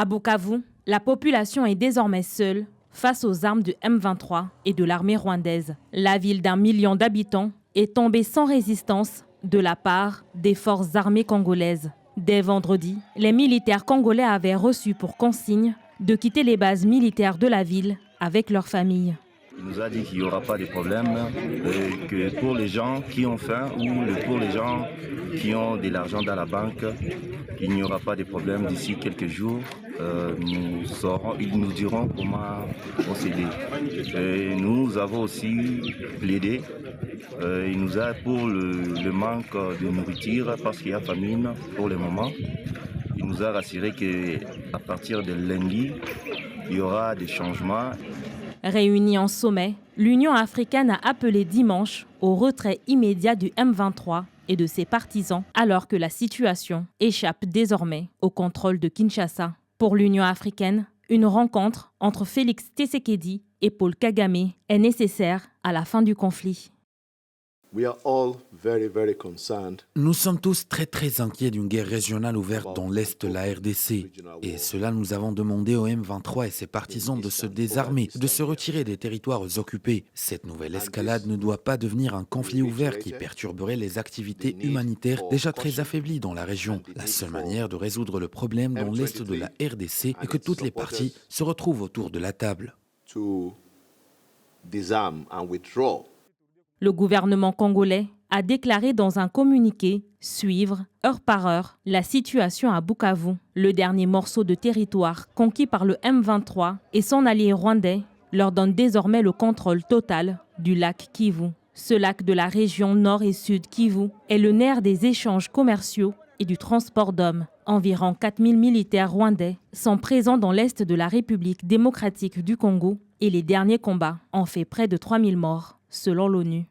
À Bukavu, la population est désormais seule face aux armes du M23 et de l'armée rwandaise. La ville d'1 million d'habitants est tombée sans résistance de la part des forces armées congolaises. Dès vendredi, les militaires congolais avaient reçu pour consigne de quitter les bases militaires de la ville avec leurs familles. Il nous a dit qu'il n'y aura pas de problème, que pour les gens qui ont faim ou pour les gens qui ont de l'argent dans la banque, il n'y aura pas de problème d'ici quelques jours. Ils nous diront comment procéder. Et nous avons aussi plaidé. Il nous a pour le manque de nourriture parce qu'il y a famine pour le moment. Il nous a rassuré qu'à partir de lundi, il y aura des changements. Réunie en sommet, l'Union africaine a appelé dimanche au retrait immédiat du M23 et de ses partisans, alors que la situation échappe désormais au contrôle de Kinshasa. Pour l'Union africaine, une rencontre entre Félix Tshisekedi et Paul Kagame est nécessaire à la fin du conflit. Nous sommes tous très inquiets d'une guerre régionale ouverte dans l'Est de la RDC. Et cela, nous avons demandé au M23 et ses partisans de se désarmer, de se retirer des territoires occupés. Cette nouvelle escalade ne doit pas devenir un conflit ouvert qui perturberait les activités humanitaires déjà très affaiblies dans la région. La seule manière de résoudre le problème dans l'Est de la RDC est que toutes les parties se retrouvent autour de la table. Le gouvernement congolais a déclaré dans un communiqué suivre, heure par heure, la situation à Bukavu, le dernier morceau de territoire conquis par le M23 et son allié rwandais leur donne désormais le contrôle total du lac Kivu. Ce lac de la région nord et sud Kivu est le nerf des échanges commerciaux et du transport d'hommes. Environ 4000 militaires rwandais sont présents dans l'est de la République démocratique du Congo et les derniers combats ont fait près de 3000 morts, selon l'ONU.